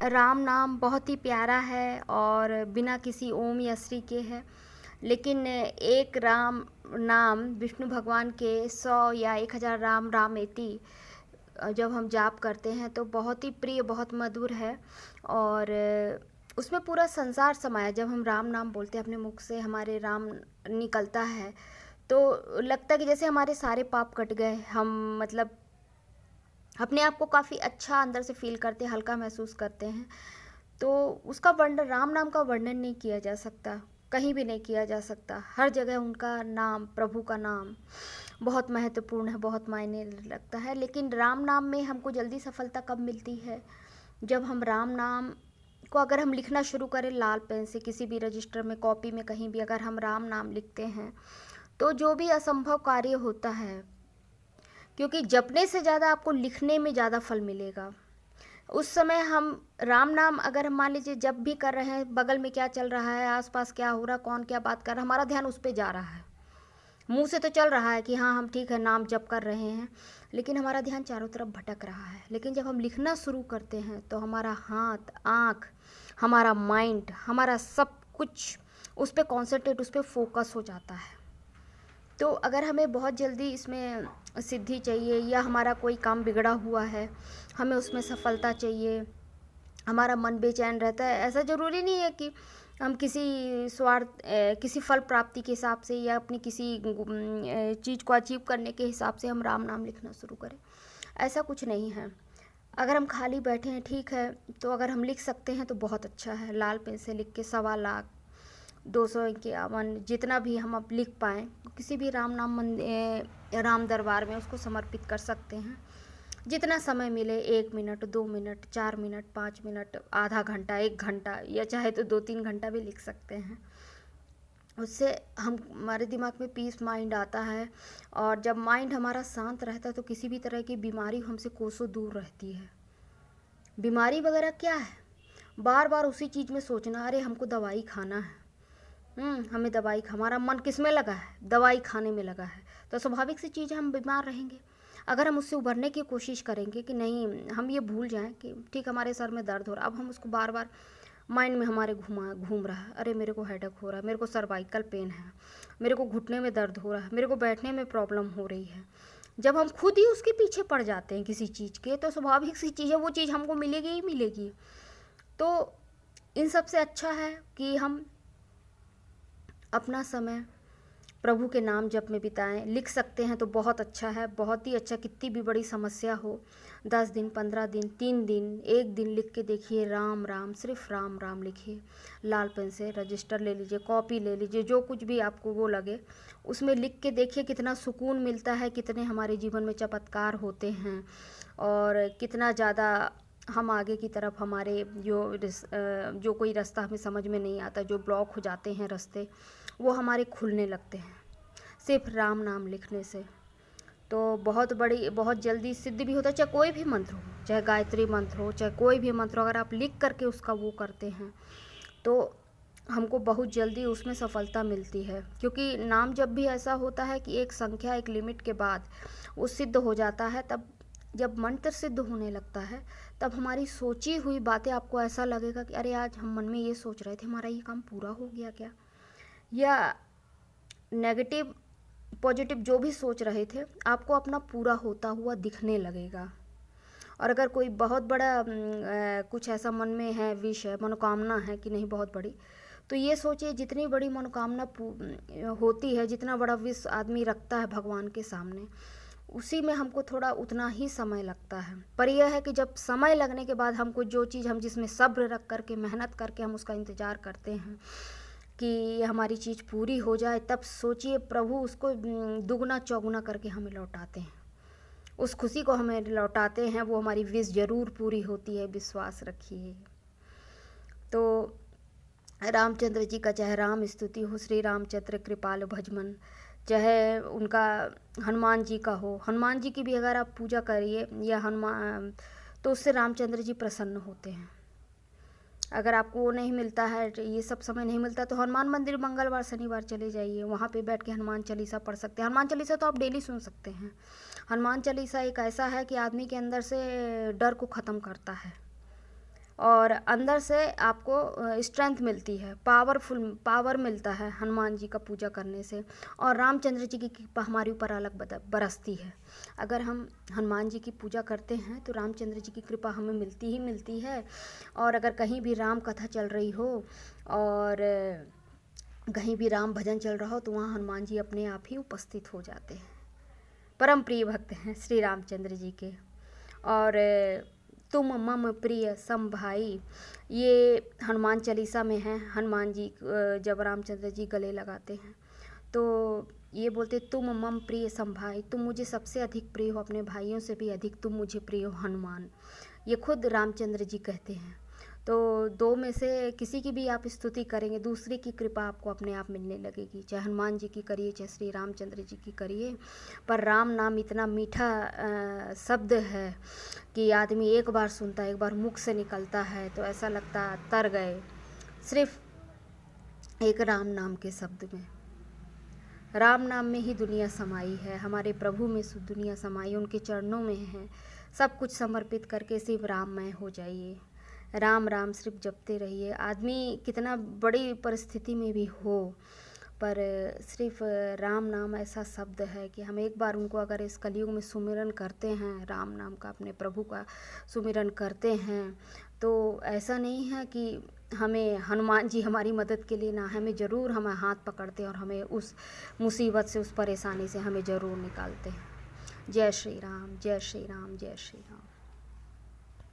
राम नाम बहुत ही प्यारा है और बिना किसी ओम या श्री के है। लेकिन एक राम नाम विष्णु भगवान के 100 या 1000 राम रामेति जब हम जाप करते हैं तो बहुत ही प्रिय, बहुत मधुर है। और उसमें पूरा संसार समाया। जब हम राम नाम बोलते हैं, अपने मुख से हमारे राम निकलता है तो लगता है कि जैसे हमारे सारे पाप कट गए। हम मतलब अपने आप को काफ़ी अच्छा अंदर से फील करते हैं, हल्का महसूस करते हैं। तो उसका वर्णन, राम नाम का वर्णन नहीं किया जा सकता, कहीं भी नहीं किया जा सकता। हर जगह उनका नाम, प्रभु का नाम बहुत महत्वपूर्ण है, बहुत मायने रखता है। लेकिन राम नाम में हमको जल्दी सफलता कब मिलती है? जब हम राम नाम को अगर हम लिखना शुरू करें लाल पेन से, किसी भी रजिस्टर में, कॉपी में, कहीं भी अगर हम राम नाम लिखते हैं तो जो भी असंभव कार्य होता है, क्योंकि जपने से ज़्यादा आपको लिखने में ज़्यादा फल मिलेगा। उस समय हम राम नाम अगर हम मान लीजिए जब भी कर रहे हैं, बगल में क्या चल रहा है, आसपास क्या हो रहा, कौन क्या बात कर रहा है, हमारा ध्यान उस पर जा रहा है। मुंह से तो चल रहा है कि हाँ हम ठीक है नाम जप कर रहे हैं, लेकिन हमारा ध्यान चारों तरफ भटक रहा है। लेकिन जब हम लिखना शुरू करते हैं तो हमारा हाथ, आँख, हमारा माइंड, हमारा सब कुछ उस पर कॉन्सेंट्रेट, उस पर फोकस हो जाता है। तो अगर हमें बहुत जल्दी इसमें सिद्धि चाहिए या हमारा कोई काम बिगड़ा हुआ है, हमें उसमें सफलता चाहिए, हमारा मन बेचैन रहता है, ऐसा ज़रूरी नहीं है कि हम किसी किसी फल प्राप्ति के हिसाब से या अपनी किसी चीज़ को अचीव करने के हिसाब से हम राम नाम लिखना शुरू करें। ऐसा कुछ नहीं है। अगर हम खाली बैठे हैं, ठीक है, तो अगर हम लिख सकते हैं तो बहुत अच्छा है। लाल पेन से लिख के 1.25 लाख, 251, जितना भी हम अब लिख पाएँ, किसी भी राम नाम राम दरबार में उसको समर्पित कर सकते हैं। जितना समय मिले, 1 मिनट, 2 मिनट, 4 मिनट, 5 मिनट, आधा घंटा, 1 घंटा, या चाहे तो 2-3 घंटा भी लिख सकते हैं। उससे हमारे दिमाग में पीस माइंड आता है। और जब माइंड हमारा शांत रहता है तो किसी भी तरह की बीमारी हमसे कोसों दूर रहती है। बीमारी वगैरह क्या है? बार बार उसी चीज़ में सोचना, अरे हमको दवाई खाना है, हमें दवाई, हमारा मन किस में लगा है? दवाई खाने में लगा है। तो स्वाभाविक सी चीज़ है, हम बीमार रहेंगे। अगर हम उससे उभरने की कोशिश करेंगे कि नहीं, हम ये भूल जाएं कि ठीक हमारे सर में दर्द हो रहा, अब हम उसको बार बार माइंड में हमारे घूम रहा है, अरे मेरे को हेडेक हो रहा है, मेरे को सर्वाइकल पेन है, मेरे को घुटने में दर्द हो रहा है, मेरे को बैठने में प्रॉब्लम हो रही है। जब हम खुद ही उसके पीछे पड़ जाते हैं किसी चीज़ के, तो स्वाभाविक सी चीज़ है, वो चीज़ हमको मिलेगी ही मिलेगी। तो इन सब से अच्छा है कि हम अपना समय प्रभु के नाम जप में बिताएं। लिख सकते हैं तो बहुत अच्छा है, बहुत ही अच्छा। कितनी भी बड़ी समस्या हो, 10 दिन, 15 दिन, 3 दिन, 1 दिन लिख के देखिए, राम राम, सिर्फ राम राम लिखिए। लाल पेन से रजिस्टर ले लीजिए, कॉपी ले लीजिए, जो कुछ भी आपको वो लगे उसमें लिख के देखिए कितना सुकून मिलता है, कितने हमारे जीवन में चमत्कार होते हैं, और कितना ज़्यादा हम आगे की तरफ, हमारे जो कोई रास्ता हमें समझ में नहीं आता, जो ब्लॉक हो जाते हैं रास्ते, वो हमारे खुलने लगते हैं सिर्फ राम नाम लिखने से। तो बहुत जल्दी सिद्ध भी होता है। चाहे कोई भी मंत्र हो, चाहे गायत्री मंत्र हो, चाहे कोई भी मंत्र हो, अगर आप लिख करके उसका वो करते हैं तो हमको बहुत जल्दी उसमें सफलता मिलती है। क्योंकि नाम जब भी ऐसा होता है कि एक संख्या, एक लिमिट के बाद वो सिद्ध हो जाता है, तब जब मंत्र सिद्ध होने लगता है तब हमारी सोची हुई बातें, आपको ऐसा लगेगा कि अरे आज हम मन में ये सोच रहे थे, हमारा ये काम पूरा हो गया क्या? या नेगेटिव पॉजिटिव जो भी सोच रहे थे, आपको अपना पूरा होता हुआ दिखने लगेगा। और अगर कोई बहुत बड़ा कुछ ऐसा मन में है, विश है, मनोकामना है कि नहीं बहुत बड़ी, तो ये सोचिए जितनी बड़ी मनोकामना होती है, जितना बड़ा विश आदमी रखता है भगवान के सामने, उसी में हमको थोड़ा उतना ही समय लगता है। पर यह है कि जब समय लगने के बाद हमको जो चीज़, हम जिसमें सब्र रख करके, मेहनत करके हम उसका इंतज़ार करते हैं कि हमारी चीज़ पूरी हो जाए, तब सोचिए प्रभु उसको दुगना चौगुना करके हमें लौटाते हैं, उस खुशी को हमें लौटाते हैं। वो हमारी विश ज़रूर पूरी होती है, विश्वास रखिए। तो रामचंद्र जी का चाहे राम स्तुति हो, श्री रामचंद्र कृपाल भजमन, चाहे उनका हनुमान जी का हो, हनुमान जी की भी अगर आप पूजा करिए या हनुमान, तो उससे रामचंद्र जी प्रसन्न होते हैं। अगर आपको वो नहीं मिलता है, ये सब समय नहीं मिलता, तो हनुमान मंदिर मंगलवार शनिवार चले जाइए, वहाँ पे बैठ के हनुमान चालीसा पढ़ सकते हैं। हनुमान चालीसा तो आप डेली सुन सकते हैं। हनुमान चालीसा एक ऐसा है कि आदमी के अंदर से डर को ख़त्म करता है। और अंदर से आपको स्ट्रेंथ मिलती है, पावर मिलता है हनुमान जी का पूजा करने से। और रामचंद्र जी की कृपा हमारे ऊपर अलग बरसती है। अगर हम हनुमान जी की पूजा करते हैं तो रामचंद्र जी की कृपा हमें मिलती ही मिलती है। और अगर कहीं भी राम कथा चल रही हो और कहीं भी राम भजन चल रहा हो तो वहाँ हनुमान जी अपने आप ही उपस्थित हो जाते हैं। परम प्रिय भक्त हैं श्री रामचंद्र जी के। और तुम मम प्रिय सम भाई, ये हनुमान चालीसा में है। हनुमान जी जब रामचंद्र जी गले लगाते हैं तो ये बोलते, तुम मम प्रिय सम भाई, तुम मुझे सबसे अधिक प्रिय हो, अपने भाइयों से भी अधिक तुम मुझे प्रिय हो हनुमान। ये खुद रामचंद्र जी कहते हैं। तो दो में से किसी की भी आप स्तुति करेंगे, दूसरे की कृपा आपको अपने आप मिलने लगेगी। चाहे हनुमान जी की करिए, चाहे श्री रामचंद्र जी की करिए। पर राम नाम इतना मीठा शब्द है कि आदमी एक बार सुनता है, एक बार मुख से निकलता है तो ऐसा लगता तर गए सिर्फ एक राम नाम के शब्द में। राम नाम में ही दुनिया समाई है, हमारे प्रभु में दुनिया समाई, उनके चरणों में है। सब कुछ समर्पित करके सिर्फ राममय हो जाइए, राम राम सिर्फ जपते रहिए। आदमी कितना बड़ी परिस्थिति में भी हो, पर सिर्फ राम नाम ऐसा शब्द है कि हम एक बार उनको अगर इस कलयुग में सुमिरन करते हैं, राम नाम का, अपने प्रभु का सुमिरन करते हैं, तो ऐसा नहीं है कि हमें हनुमान जी हमारी मदद के लिए ना, हमें ज़रूर हमें हाथ पकड़ते हैं और हमें उस मुसीबत से, उस परेशानी से हमें ज़रूर निकालते हैं। जय श्री राम, जय श्री राम, जय श्री राम।